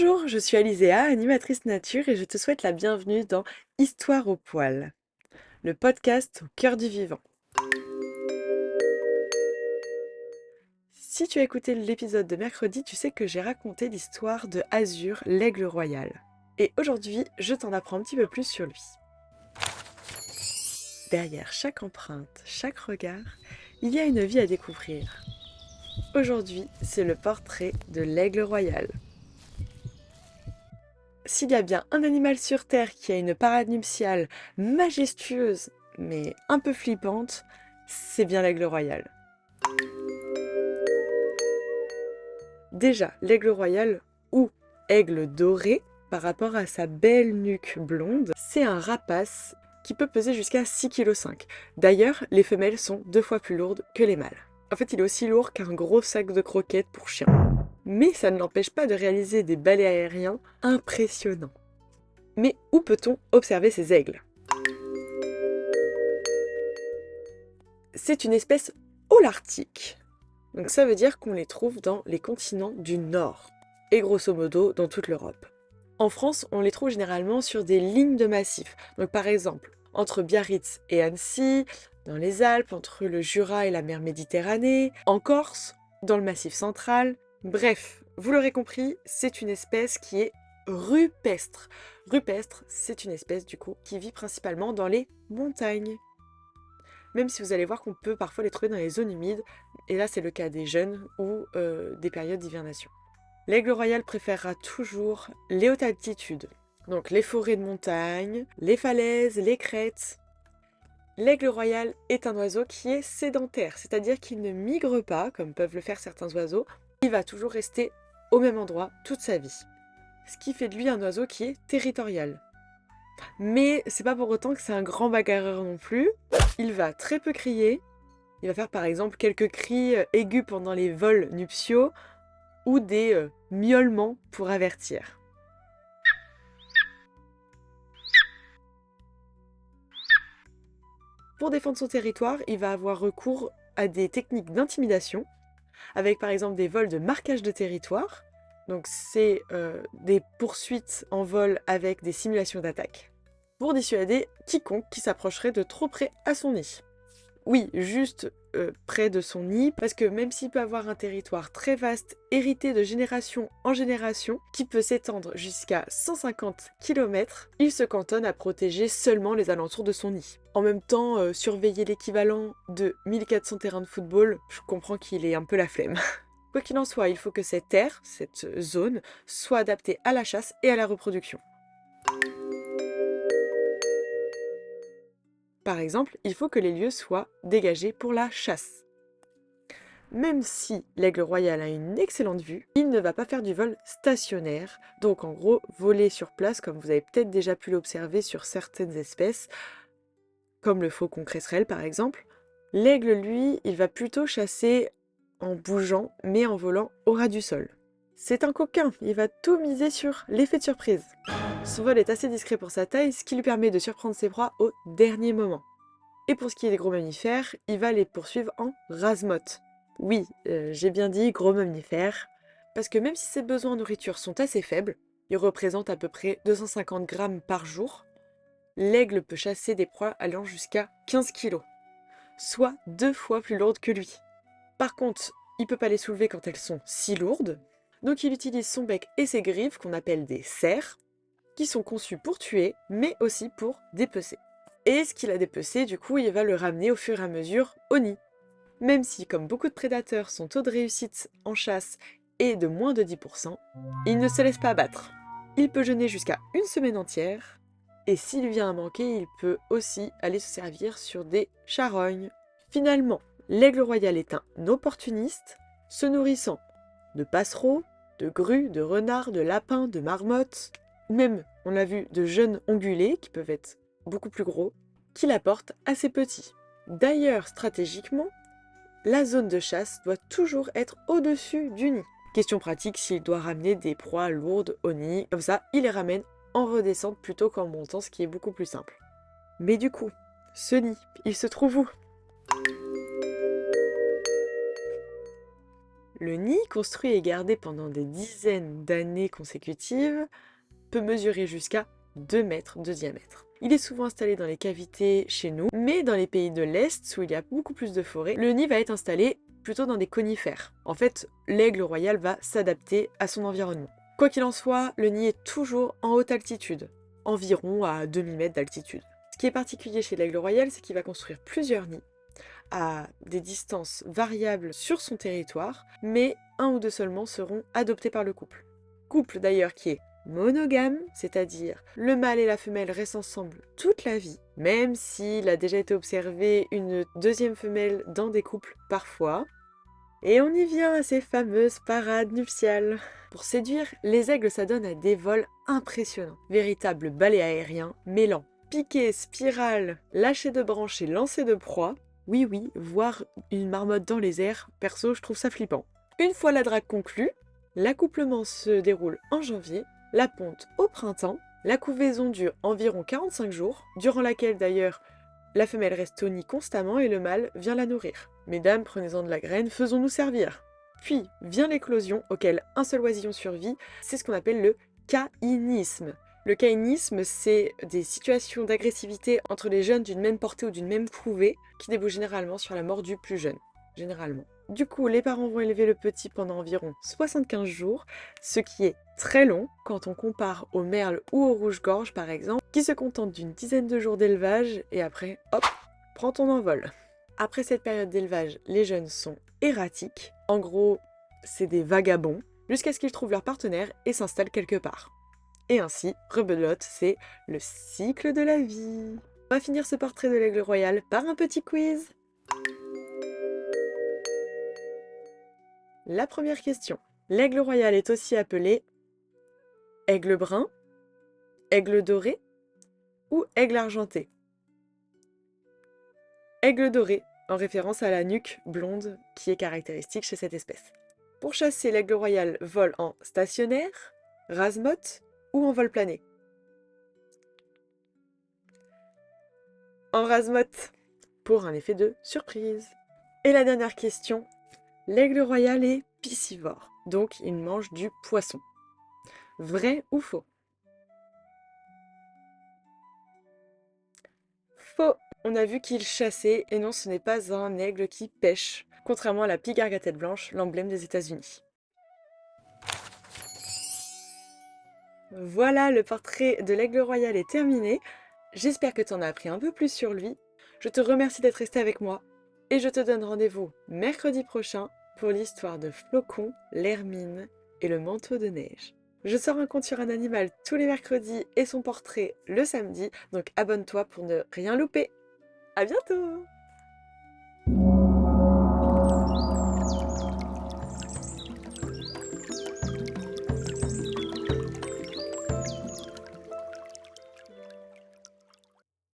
Bonjour, je suis Alizéa, animatrice nature et je te souhaite la bienvenue dans Histoire au poil, le podcast au cœur du vivant. Si tu as écouté l'épisode de mercredi, tu sais que j'ai raconté l'histoire de Azur, l'aigle royal. Et aujourd'hui, je t'en apprends un petit peu plus sur lui. Derrière chaque empreinte, chaque regard, il y a une vie à découvrir. Aujourd'hui, c'est le portrait de l'aigle royal. S'il y a bien un animal sur Terre qui a une parade nuptiale majestueuse, mais un peu flippante, c'est bien l'aigle royal. Déjà, l'aigle royal, ou aigle doré, par rapport à sa belle nuque blonde, c'est un rapace qui peut peser jusqu'à 6,5 kg. D'ailleurs, les femelles sont 2 fois plus lourdes que les mâles. En fait, il est aussi lourd qu'un gros sac de croquettes pour chien. Mais ça ne l'empêche pas de réaliser des balais aériens impressionnants. Mais où peut-on observer ces aigles? C'est une espèce holarctique. Donc ça veut dire qu'on les trouve dans les continents du Nord, et grosso modo dans toute l'Europe. En France, on les trouve généralement sur des lignes de massifs. Donc par exemple, entre Biarritz et Annecy, dans les Alpes, entre le Jura et la mer Méditerranée, en Corse, dans le Massif central. Bref, vous l'aurez compris, c'est une espèce qui est rupestre. Rupestre, c'est une espèce du coup qui vit principalement dans les montagnes. Même si vous allez voir qu'on peut parfois les trouver dans les zones humides, et là c'est le cas des jeunes ou des périodes d'hivernation. L'aigle royal préférera toujours les hautes altitudes, donc les forêts de montagne, les falaises, les crêtes. L'aigle royal est un oiseau qui est sédentaire, c'est-à-dire qu'il ne migre pas, comme peuvent le faire certains oiseaux, il va toujours rester au même endroit toute sa vie. Ce qui fait de lui un oiseau qui est territorial. Mais c'est pas pour autant que c'est un grand bagarreur non plus. Il va très peu crier. Il va faire par exemple quelques cris aigus pendant les vols nuptiaux ou des miaulements pour avertir. Pour défendre son territoire, il va avoir recours à des techniques d'intimidation, avec par exemple des vols de marquage de territoire. Donc c'est des poursuites en vol avec des simulations d'attaque, pour dissuader quiconque qui s'approcherait de trop près à son nid. Oui, juste près de son nid, parce que même s'il peut avoir un territoire très vaste, hérité de génération en génération, qui peut s'étendre jusqu'à 150 km, il se cantonne à protéger seulement les alentours de son nid. En même temps, surveiller l'équivalent de 1400 terrains de football, je comprends qu'il ait un peu la flemme. Quoi qu'il en soit, il faut que cette aire, cette zone, soit adaptée à la chasse et à la reproduction. Par exemple, il faut que les lieux soient dégagés pour la chasse. Même si l'aigle royal a une excellente vue, il ne va pas faire du vol stationnaire, donc en gros voler sur place comme vous avez peut-être déjà pu l'observer sur certaines espèces, comme le faucon cresserelle par exemple. L'aigle, lui, il va plutôt chasser en bougeant, mais en volant au ras du sol. C'est un coquin, il va tout miser sur l'effet de surprise. Son vol est assez discret pour sa taille, ce qui lui permet de surprendre ses proies au dernier moment. Et pour ce qui est des gros mammifères, il va les poursuivre en rase-motte. Oui, j'ai bien dit gros mammifères, parce que même si ses besoins en nourriture sont assez faibles, ils représentent à peu près 250 grammes par jour, l'aigle peut chasser des proies allant jusqu'à 15 kg, soit 2 fois plus lourdes que lui. Par contre, il ne peut pas les soulever quand elles sont si lourdes, donc il utilise son bec et ses griffes, qu'on appelle des serres, qui sont conçus pour tuer, mais aussi pour dépecer. Et ce qu'il a dépecé, du coup, il va le ramener au fur et à mesure au nid. Même si, comme beaucoup de prédateurs, son taux de réussite en chasse est de moins de 10%, il ne se laisse pas abattre. Il peut jeûner jusqu'à une semaine entière, et s'il vient à manquer, il peut aussi aller se servir sur des charognes. Finalement, l'aigle royal est un opportuniste, se nourrissant de passereaux, de grues, de renards, de lapins, de marmottes, même, on l'a vu, de jeunes ongulés, qui peuvent être beaucoup plus gros, qu'il apporte à ses petits. D'ailleurs, stratégiquement, la zone de chasse doit toujours être au-dessus du nid. Question pratique s'il doit ramener des proies lourdes au nid, comme ça, il les ramène en redescente plutôt qu'en montant, ce qui est beaucoup plus simple. Mais du coup, ce nid, il se trouve où? Le nid, construit et gardé pendant des dizaines d'années consécutives, peut mesurer jusqu'à 2 mètres de diamètre. Il est souvent installé dans les cavités chez nous, mais dans les pays de l'Est, où il y a beaucoup plus de forêts, le nid va être installé plutôt dans des conifères. En fait, l'aigle royal va s'adapter à son environnement. Quoi qu'il en soit, le nid est toujours en haute altitude, environ à 2000 mètres d'altitude. Ce qui est particulier chez l'aigle royal, c'est qu'il va construire plusieurs nids à des distances variables sur son territoire, mais un ou deux seulement seront adoptés par le couple. Couple d'ailleurs qui est monogame, c'est-à-dire le mâle et la femelle restent ensemble toute la vie, même s'il a déjà été observé une deuxième femelle dans des couples parfois. Et on y vient à ces fameuses parades nuptiales. Pour séduire, les aigles s'adonnent à des vols impressionnants, véritables balais aériens mêlant piquets, spirales, lâcher de branches et lancer de proie. Oui, voir une marmotte dans les airs, perso, je trouve ça flippant. Une fois la drague conclue, l'accouplement se déroule en janvier, la ponte au printemps, la couvaison dure environ 45 jours, durant laquelle d'ailleurs la femelle reste au nid constamment et le mâle vient la nourrir. Mesdames, prenez-en de la graine, faisons-nous servir. Puis vient l'éclosion, auquel un seul oisillon survit, c'est ce qu'on appelle le caïnisme. Le caïnisme, c'est des situations d'agressivité entre les jeunes d'une même portée ou d'une même couvée qui débouchent généralement sur la mort du plus jeune. Généralement. Du coup, les parents vont élever le petit pendant environ 75 jours, ce qui est très long quand on compare au merle ou au rouge-gorge par exemple, qui se contentent d'une dizaine de jours d'élevage et après, hop, prends ton envol. Après cette période d'élevage, les jeunes sont erratiques. En gros, c'est des vagabonds, jusqu'à ce qu'ils trouvent leur partenaire et s'installent quelque part. Et ainsi, rebelote, c'est le cycle de la vie. On va finir ce portrait de l'aigle royal par un petit quiz. La première question. L'aigle royal est aussi appelé aigle brun, aigle doré ou aigle argenté? Aigle doré, en référence à la nuque blonde qui est caractéristique chez cette espèce. Pour chasser, l'aigle royal vole en stationnaire, rase-motte ou en vol plané? En rase-motte, pour un effet de surprise. Et la dernière question. L'aigle royal est piscivore, donc il mange du poisson. Vrai ou faux? Faux! On a vu qu'il chassait, et non, ce n'est pas un aigle qui pêche, contrairement à la pigargue à tête blanche, l'emblème des États-Unis. Voilà, le portrait de l'aigle royal est terminé. J'espère que tu en as appris un peu plus sur lui. Je te remercie d'être resté avec moi, et je te donne rendez-vous mercredi prochain pour l'histoire de Flocon, l'hermine et le manteau de neige. Je sors un conte sur un animal tous les mercredis et son portrait le samedi, donc abonne-toi pour ne rien louper. À bientôt!